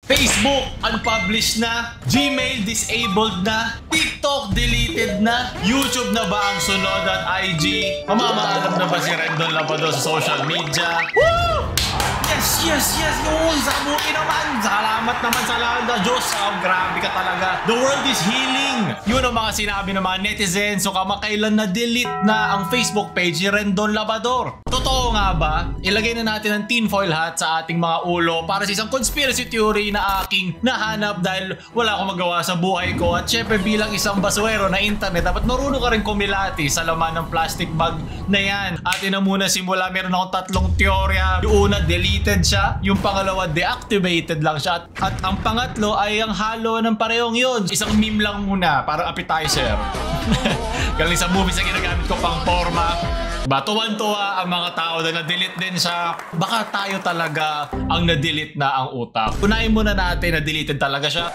Facebook unpublished na, Gmail disabled na, TikTok deleted na, YouTube na ba ang sunod at IG? Mamamaalam na ba si Rendon Labrador sa social media? Woo! Yes! Yun! Sabuti naman! Salamat naman sa Diyos! Oh, grabe ka talaga! The world is healing! Yun ang mga sinabi ng mga netizens. So kamakailan na-delete na ang Facebook page ni Rendon Labrador. Totoo nga ba? Ilagay na natin ang tinfoil hat sa ating mga ulo para sa isang conspiracy theory na aking nahanap dahil wala akong magawa sa buhay ko. At syempre bilang isang baswero na internet, dapat marunong ka rin kumilati sa laman ng plastic bag na yan. Atin na muna simula. Meron akong 3 teorya. Yung una, deleted siya. Yung pangalawa, deactivated lang siya. At ang pangatlo ay ang halo ng parehong yun. Isang meme lang muna, parang appetizer. Galing sa movies na ginagamit ko pang forma. Tuwan-tuwa ang mga tao na na-delete din siya. Baka tayo talaga ang na-delete na ang utak. Unahin muna natin na deleted talaga siya.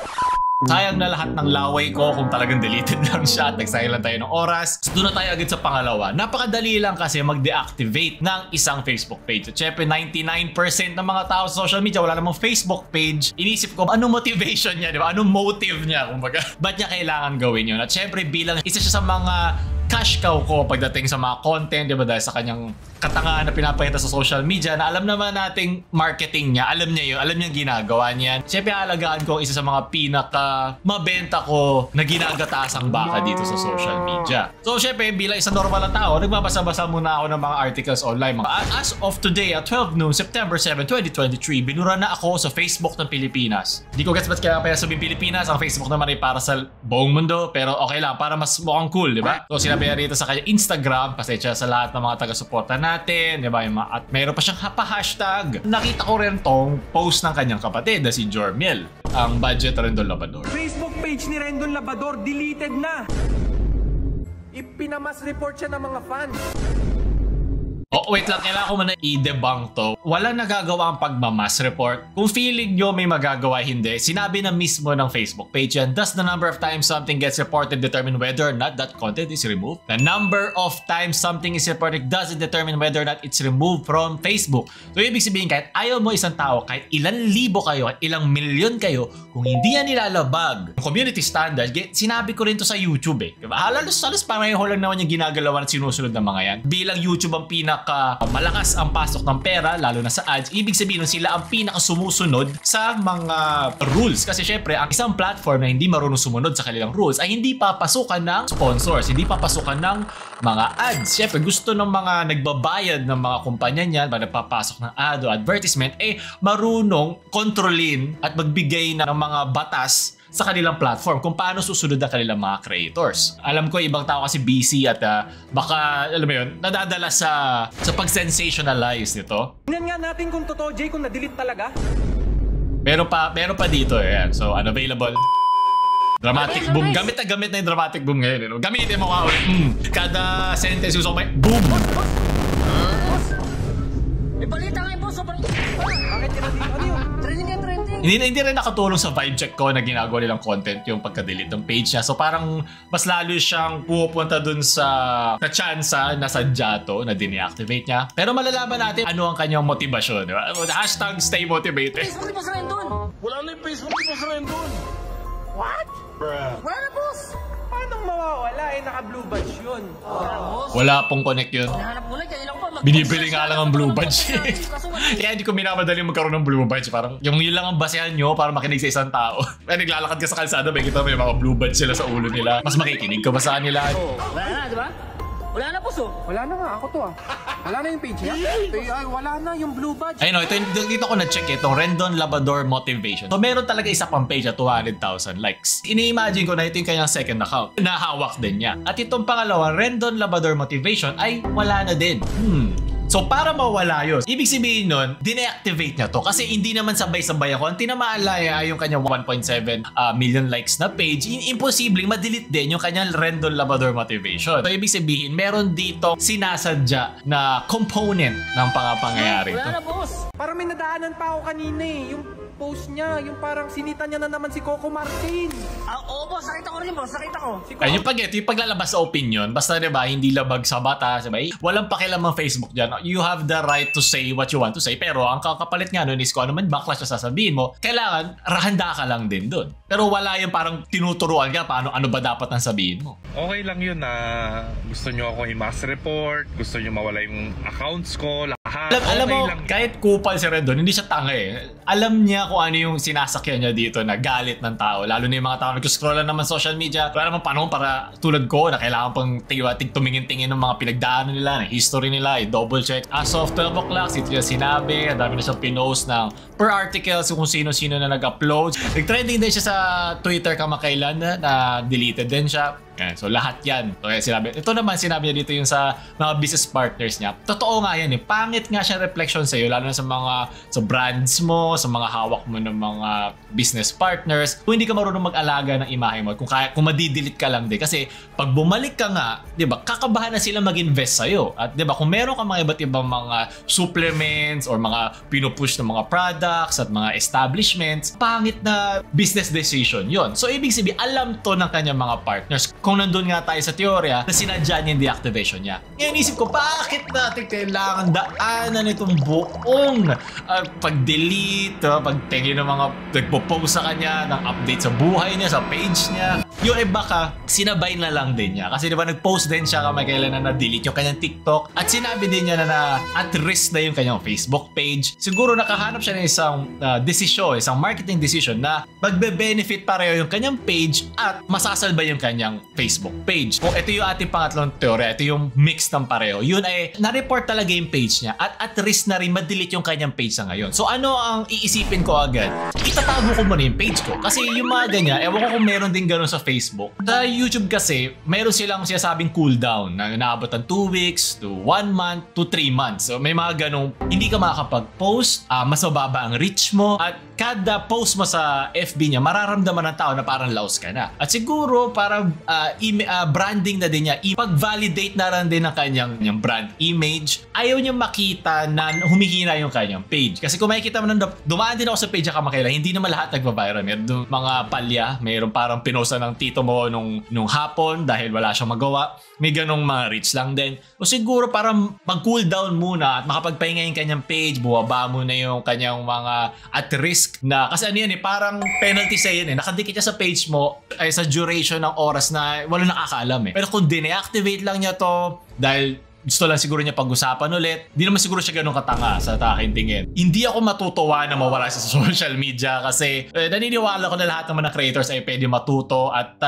Sayang na lahat ng laway ko kung talagang deleted lang siya at nagsayang lang tayo ng oras. So, doon na tayo agad sa pangalawa. Napakadali lang kasi mag-deactivate ng isang Facebook page. At syempre 99% ng mga tao sa social media wala namang Facebook page. Inisip ko, anong motivation niya, di ba? Anong motive niya? Kumbaga, ba't niya kailangan gawin yun? At syempre bilang isa siya sa mga cash cow ko pagdating sa mga content, di ba? Dahil sa kanyang katangahan na pinapakita sa social media na alam naman nating marketing niya, alam niya yun, alam niya ginagawa niyan. Siyempre alagaan ko isa sa mga pinaka mabenta ko na ginagatasang baka dito sa social media. So siyempre bilang isang normal na tao, nagbabasa-basa muna ako ng mga articles online. As of today at 12 noon, September 7, 2023, binura na ako sa Facebook ng Pilipinas. Di ko gets ba't kailangan pa yan sabihin Pilipinas, ang Facebook naman ay para sa buong mundo, pero okay lang, para mas mukhang cool, di ba? So sinabi rito sa kanya Instagram, pasensya sa lahat ng mga taga-suporta natin, di ba? At mayroon pa siyang hashtag. Nakita ko rin tong post ng kanyang kapatid na si Jormiel, ang budget Rendon Labrador. Facebook page ni Rendon Labrador deleted na. Ipinamas report siya ng mga fans. Oh, wait lang, kailangan ko muna i-debunk to. Walang nagagawa ang pagmamas report. Kung feeling nyo may magagawa, hindi. Sinabi na mismo ng Facebook page yan, thus the number of times something gets reported determine whether or not that content is removed. The number of times something is reported doesn't determine whether or not it's removed from Facebook. So, ibig sabihin, kahit ayaw mo isang tao, kahit ilang libo kayo, kahit ilang milyon kayo, kung hindi yan nilalabag, community standard, sinabi ko rin to sa YouTube eh. Diba? Halos pareho lang naman yung ginagalawan at sinusunod ng mga yan. Bilang YouTube ang malakas ang pasok ng pera, lalo na sa ads, ibig sabihin sila ang pinakasumusunod sa mga rules. Kasi syempre, ang isang platform na hindi marunong sumunod sa kanilang rules ay hindi papasukan ng sponsors, hindi papasukan ng mga ads. Syempre, gusto ng mga nagbabayad ng mga kumpanya niyan, pag nagpapasok ng ad o advertisement, marunong kontrolin at magbigay ng mga batas sa kanilang platform kung paano susunod ang kanilang mga creators. Alam ko ibang tao kasi busy at baka, alam mo yun, nadadala sa pag-sensationalize nito. Tingnan nga natin kung totoo, Jay, kung na-delete talaga. Meron pa dito eh. So, unavailable. Dramatic boom. Gamit na yung dramatic boom ngayon. Gamitin mo nga ulit. Kada sentence yung may boom. May balita nga yung boss. Bakit yun? Ano yun? Trending yan, trending. Hindi rin nakatulong sa vibe check ko na ginagawa nilang content yung pagka-delete ng page niya. So parang mas lalo siyang pupunta dun sa tsansa na sadya to na din-activate niya. Pero malalaman natin ano ang kanyang motivasyon. Diba? Hashtag stay motivated. Facebook ni boss Rendon. Wala na yung Facebook ni boss Rendon. What? Bruh. Wala na boss. Paano mawawala? Naka-blue badge yun. Wala boss. Wala pong connect yun. Hinahanap mo lang, kaya lang pa. Binibili nga lang ang blue badge. Kaya hindi ko minamadali magkaroon ng blue badge. Parang yung yun lang ang basehan nyo para makinig sa isang tao. Kaya naglalakad ka sa kalsada, may kita may mga blue badge sila sa ulo nila. Mas makikinig ka ba sa kanila? Oh, wala na, di ba? Wala na boss oh. Wala na nga, ako to ah. Wala na yung page niya. Ay, wala na yung blue badge. Ayun, dito ko na-check itong Rendon Labrador Motivation. So meron talaga isa pang page na 200,000 likes. Ini-imagine ko na ito yung kanyang second account. Nahawak din niya. At itong pangalawa, Rendon Labrador Motivation ay wala na din. So para mawala yun, ibig sabihin nun, dineactivate niya to kasi hindi naman sabay-sabay ako. Ang tinamaan lang yung kanyang 1.7 million likes na page, imposibleng ma-delete din yung kanyang Rendon Labrador Motivation. So ibig sabihin, meron dito sinasadya na component ng pangyayari. Wala na boss. Parang may nadaanan pa ako kanina eh. Yung post niya. Yung parang sinita niya na naman si Coco Martin. Oo, boss. Nakita ko rin, boss. Nakita ko. Si Ay, yung paglalabas sa opinion, basta diba, hindi labag sa batas, diba? Walang pakialam ang Facebook dyan. You have the right to say what you want to say, pero ang kakapalit nga nun is kung ano man backlash na sasabihin mo, kailangan handa ka lang din dun. Pero wala yung parang tinuturuan ka ano ba dapat ang sabihin mo. Okay lang yun na gusto nyo ako i-mass report, gusto nyo mawala yung accounts ko, lahat. Alam okay mo, lang. kahit kupal si Rendon, hindi siya tanga eh. Alam niya kung ano yung sinasakyan niya dito na galit ng tao. Lalo na yung mga tao nag-scroll lang naman social media. Wala naman panahon para tulad ko na kailangan pang tumingin-tingin ng mga pinagdaanan nila, ng history nila, i-double check. As of 12 o'clock, ito yung sinabi, ang dami na siyang pinost ng per articles kung sino-sino na nag-upload. Nag-trending din siya sa Twitter kamakailan na deleted din siya. So lahat yan. So, ito naman sinabi niya dito yung sa mga business partners niya. Totoo nga yan eh. Pangit nga siya reflection sa'yo, lalo na sa brands mo, sa mga hawak mo ng mga business partners. Kung hindi ka marunong mag-alaga ng imahe mo, kung madidelete ka lang din. Kasi pag bumalik ka nga, di ba, kakabahan na sila mag-invest sa'yo. At di ba, kung meron ka mga iba't ibang mga supplements or mga pinupush ng mga products at mga establishments, pangit na business decision yon. So ibig sabihin, alam to ng kanyang mga partners. Kung nandun nga tayo sa teorya na sinadya niya yung deactivation niya. Ngayon isip ko, bakit natin kailangan daanan itong buong pag-delete, pag-tingin ng mga nagpo-post sa kanya, ng update sa buhay niya, sa page niya. Yung iba ka, sinabay na lang din niya. Kasi diba nag-post din siya kamakailan na na-delete yung kanyang TikTok at sinabi din niya na at risk na yung kanyang Facebook page. Siguro nakahanap siya ng isang desisyon, isang marketing decision na magbe-benefit pareho yung kanyang page at masasalba yung kanyang Facebook page. Kung ito yung ating pangatlong teorya, ito yung mix ng pareho. Yun ay na-report talaga yung page niya at risk na rin ma-delete yung kanyang page sa ngayon. So ano ang iisipin ko agad? Itatago ko muna yung page ko. Kasi yung mga ganyan, ewan ko kung meron din ganun sa Facebook. Sa YouTube kasi, meron silang sinasabing cooldown na naabot ng 2 weeks to 1 month to 3 months. So may mga ganung hindi ka makakapag-post, mas mababa ang reach mo at kada post mo sa FB niya, mararamdaman ng tao na parang laos ka na. At siguro para branding na din niya, ipag-validate na rin din ng kanyang brand image. Ayaw niya makita na humihina yung kanyang page. Kasi kung makikita mo, dumaan din ako sa page niya kamakailan, hindi naman lahat nagbabiral. Meron mga palya, meron parang pinost ng tito mo nung hapon dahil wala siyang magawa. May ganong mga reach lang din. O siguro parang mag-cool down muna at makapagpahinga yung kanyang page, buwaba mo na yung kanyang mga at risk na, kasi ano yan eh, parang penalty sa yun eh. Nakadikit siya sa page mo ay sa duration ng oras na wala nakakaalam eh. Pero kung dineactivate lang niya to dahil gusto lang siguro niya pag-usapan ulit, di naman siguro siya ganun katanga sa akin tingin. Hindi ako matutuwa na mawala sa social media kasi naniniwala ko na lahat naman ng creators ay pwede matuto at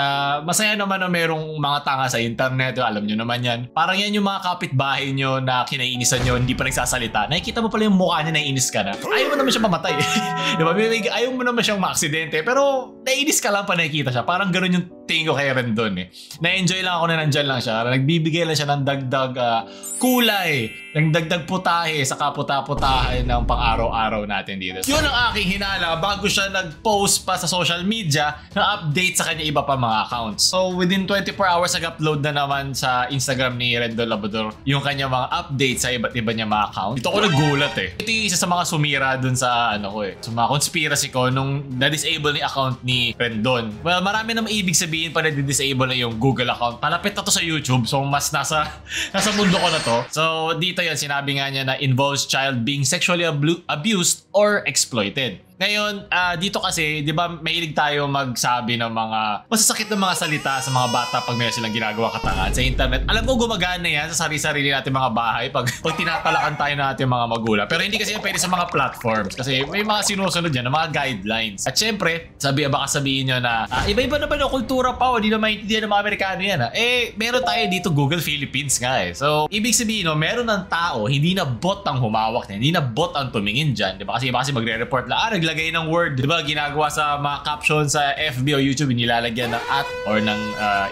masaya naman na merong mga tanga sa internet. Alam nyo naman yan. Parang yan yung mga kapitbahay nyo na kinainisan nyo, hindi pa nagsasalita. Nakikita mo pala yung mukha niya, naiinis ka na. Ayaw mo naman siya mamatay. Diba? Ayaw mo naman siyang maaksidente pero naiinis ka lang pa nakikita siya. Parang ganun yung tingin ko kay Rendon eh. Na-enjoy lang ako na nandyan lang siya. Nagbibigay lang siya ng dagdag kulay, ng dagdag putahe sa kaputa-putahe ng pang-araw-araw natin dito. Yun ang aking hinala bago siya nag-post pa sa social media na update sa kanya iba pa mga accounts. So within 24 hours nag-upload na naman sa Instagram ni Rendon Labrador yung kanya mga updates sa iba't iba niya mga accounts. Ito ko nagulat eh. Ito yung isa sa mga sumira dun sa sa mga conspiracy ko nung na-disable ni account ni Rendon. Well, marami na maibig sabihin pa na-disable na yung Google account. Palapit na to sa YouTube, so mas nasa mundo ko na to. So dito yan, sinabi nga niya na involves child being sexually abused or exploited. Ngayon, dito kasi, di ba, mahilig tayo magsabi ng mga masasakit na mga salita sa mga bata pag meron silang ginagawa katangahan sa internet. Alam ko gumagana yan sa sarili-sarili natin mga bahay pag tinatalakan tayo natin mga magulang. Pero hindi kasi yan pwede sa mga platforms kasi may mga sinusunod yan na mga guidelines. At syempre, baka sabihin nyo na iba-iba naman ang kultura pa o di na maintindihan ng mga Amerikano yan. Meron tayo dito Google Philippines nga eh. So, ibig sabihin, meron ng tao, hindi na bot ang humawak na, hindi na bot ang tumingin dyan. Diba? Kasi magre-report lang, naglagay ng word, di ba, ginagawa sa mga caption sa FB o YouTube, nilalagyan ng at or ng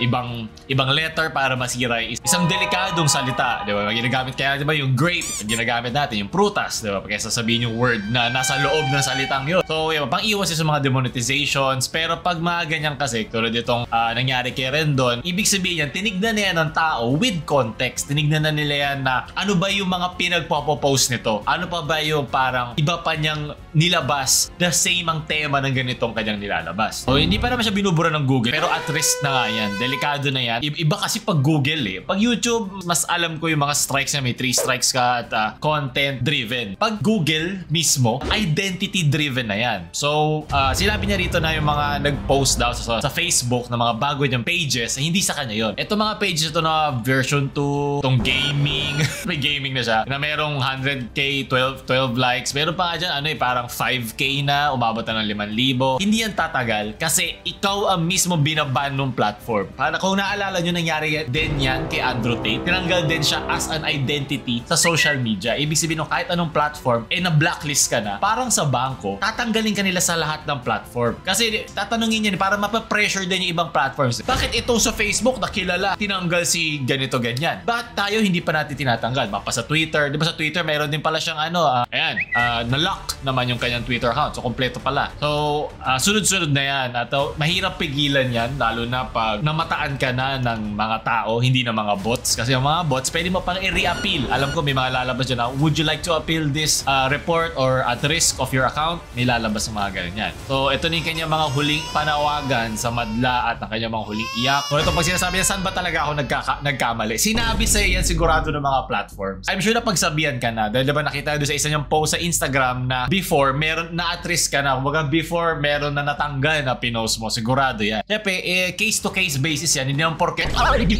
ibang letter para masira isang delikadong salita, di ba? Ginagamit kaya, di ba, yung grape, ginagamit natin, yung prutas, di ba? Kaya sasabihin yung word na nasa loob ng salitang yun. So, yun, pang-iwas sa mga demonetizations, pero pag mga ganyan kasi, tulad itong nangyari kay Rendon, ibig sabihin yan, tinignan na yan ng tao with context. Tinignan na nila yan na ano ba yung mga pinagpo-post nito? Ano pa ba yung parang iba pa niyang nilabas halos the same ang tema ng ganitong kanyang nilalabas. So hindi pa naman siya binubura ng Google, pero at risk na nga yan. Delikado na yan. Iba kasi pag Google eh. Pag YouTube, mas alam ko yung mga strikes na may 3 strikes ka at content driven. Pag Google mismo, identity driven na yan. So sinabi niya rito na yung mga nag-post daw sa Facebook na mga bago niyang pages, hindi sa kanya yon. Ito mga pages ito na version 2, itong gaming, may gaming na siya, na merong 100k, 12 likes. Meron pa nga dyan, parang 5k na, umabot na ng 5,000. Hindi yan tatagal kasi ikaw ang mismo binaban ng platform. Para kung naalala nyo, nangyari din yan kay Andrew Tate. Tinanggal din siya as an identity sa social media. Ibig sabihin, kahit anong platform, na-blacklist ka na, parang sa bangko, tatanggalin ka nila sa lahat ng platform. Kasi tatanungin yan, para mapapressure din yung ibang platforms. Bakit ito sa Facebook na kilala, tinanggal si ganito ganyan? Bakit tayo hindi pa natin tinatanggal? Mapa sa Twitter, di ba sa Twitter meron din pala siyang na-lock naman yung kanyang Twitter account. So kompleto pala. So sunod-sunod na yan. At mahirap pigilan yan, lalo na pag namataan ka na ng mga tao, hindi na mga bots. Kasi yung mga bots, pwede mo pang i-re-appeal. Alam ko may mga lalabas dyan na, would you like to appeal this report or at risk of your account? May lalabas ng mga ganyan. So ito na yung kanyang mga huling panawagan sa madla at ang kanyang mga huling iyak. So ito pag sinasabi niya, saan ba talaga ako nagkamali? Sinabi sa'yo yan sigurado ng mga platforms. I'm sure na pagsabihan ka na. Dahil diba nakita doon sa isa niyang post sa Instagram na before, meron na at risk ka na. Kumbaga before, meron na natanggal na pinost mo. Sigurado yan. Siyempre, case to case basis yan. Hindi naman porket, hindi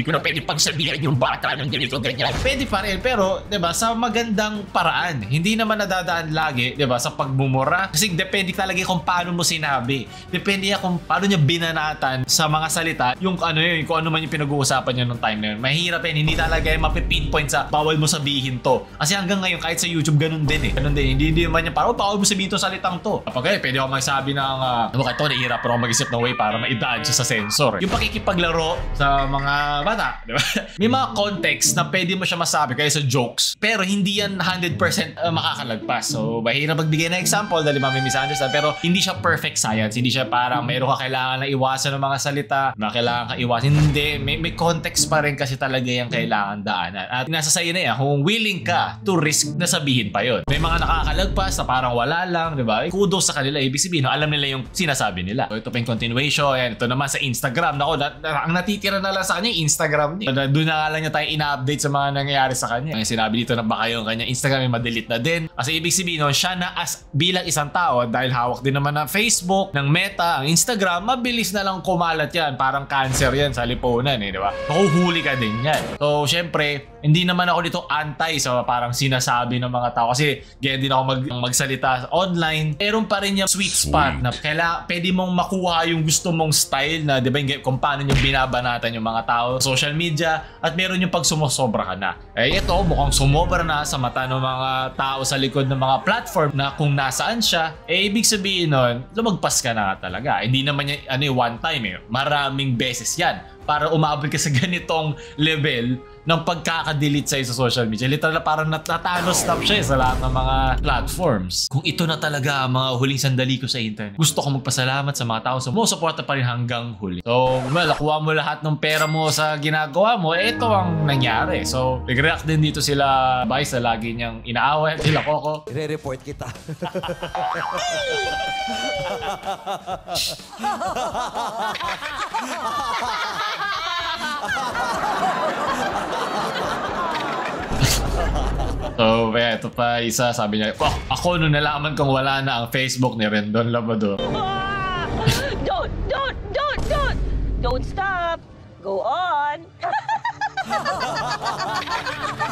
ko na pwede pagsabihan yung bata ng ganito, ganyan. Pwede pa rin, pero diba, sa magandang paraan. Hindi naman nadadaan lagi, diba, sa pagmumura. Kasi depende talaga kung paano mo sinabi. Depende kung paano niya binanatan sa mga salita yung kung ano man yung pinag-uusapan niya nung time na yun. Mahirap yan, hindi talaga yung mapipinpoint sa bawal mo sabihin to. Kasi hanggang ngayon, kahit sa YouTube, ganun din eh. Ganun din, hindi naman yung parang bawal mo sabihin to salitang to. Kapag pwede ako magsabi ng kahit ito, nahihirap ako mag-isip ng way para maidaan siya sa sensor. Yung pakikipaglaro sa mga bata, di ba? May mga context na pwede mo siya masabi kaya sa jokes, pero hindi yan 100% makakalagpas. So, mahirap magbigay ng example dahil may misunderstand, pero hindi siya perfect science. Hindi siya parang mayroon ka kailangan na iwasan ng mga salita, kailangan ka iwasan. Hindi, may context pa rin kasi talaga yung kailangan daanan. At nasa sa'yo na yan, kung willing ka to risk na sabihin pa yon. May mga nakakalagpas na parang wala lang, di ba? Kudos sa kanila, ibig sabihin, alam nila yung sinasabi nila. So, ito pa yung continuation. Yan, ito naman sa Instagram. Nako, ang natitira na lang sa kanya yung Instagram niya. Doon na lang niya tayo ina-update sa mga nangyayari sa kanya. Ang sinabi dito na baka yung kanya Instagram ay ma-delete na din. Kasi ibig sabihin, siya na bilang isang tao, dahil hawak din naman ng Facebook, ng Meta, ang Instagram, mabilis na lang kumalat yan. Parang cancer yan sa lipunan, di ba? Makuhuli ka din yan. So, syempre, hindi naman ako dito anti sa parang sinasabi ng mga tao kasi ganyan din ako magsalita online. Meron pa rin yung sweet spot na pwede mong makuha yung gusto mong style na, di ba, kung paano yung binabanatan yung mga tao sa social media, at meron yung pag sumusobra ka na. Ito, mukhang sumobra na sa mata ng mga tao sa likod ng mga platform na kung nasaan siya, ibig sabihin nun, lumagpas ka na talaga. Hindi naman yan, one time maraming beses yan para umabot ka sa ganitong level ng pagkakadelete sa'yo sa social media. Literal na parang natano-stop siya sa lahat ng mga platforms. Kung ito na talaga ang mga huling sandali ko sa internet, gusto ko magpasalamat sa mga tao sa sumusuporta pa rin hanggang huli. So, nakuha mo lahat ng pera mo sa ginagawa mo, ito ang nangyari. So, nag-react din dito sila Vice na lagi niyang inaaway. Sila Coco. I-report kita. So, ito pa isa, sabi niya, ako nung nalaman kong wala na ang Facebook ni Rendon Labrador. Don't stop. Go on.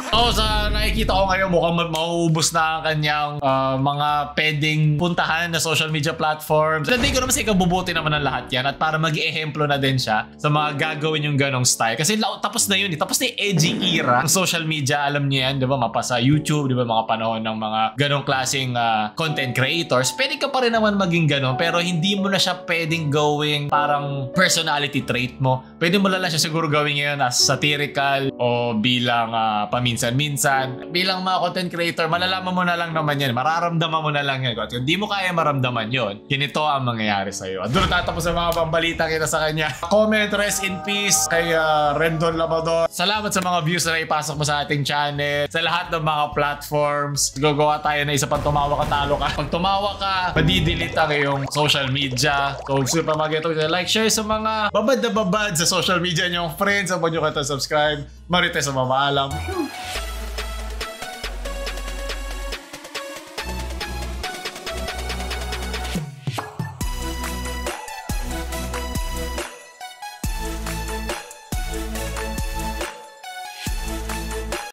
So, sa nakikita ko ngayon, mukhang mauubos na ang kanyang mga pwedeng puntahan na social media platforms. Hindi ko naman sa ikabubuti naman ng lahat yan, at para mag-i-ehemplo na din siya sa mga gagawin yung ganong style. Kasi tapos na yun, tapos na yung edgy era ng social media. Alam niyo yan, di ba? Mapa sa YouTube, di ba? Mga panahon ng mga ganong klaseng content creators. Pwede ka pa rin naman maging ganon, pero hindi mo na siya pwedeng gawing parang personality trait mo. Pwede mo lang siya siguro gawin ngayon as satirical o bilang paminsan paminsan-minsan. Bilang mga content creator, malalaman mo na lang naman yan. Mararamdaman mo na lang yan. Kung di mo kaya maramdaman yon, ganito ang mangyayari sa'yo. At doon tatapos sa mga pambalita kita sa kanya. Comment, rest in peace kay Rendon Labrador. Salamat sa mga views na ipasok mo sa ating channel. Sa lahat ng mga platforms. Gagawa tayo na isa pang tumawa ka, talo ka. Pag tumawa ka, madidelete ang iyong social media. So, gusto pa mag-ito, like, share sa mga babad na babad sa social media niyong friends. Huwag nyo kata subscribe. Marites sa mamaalam.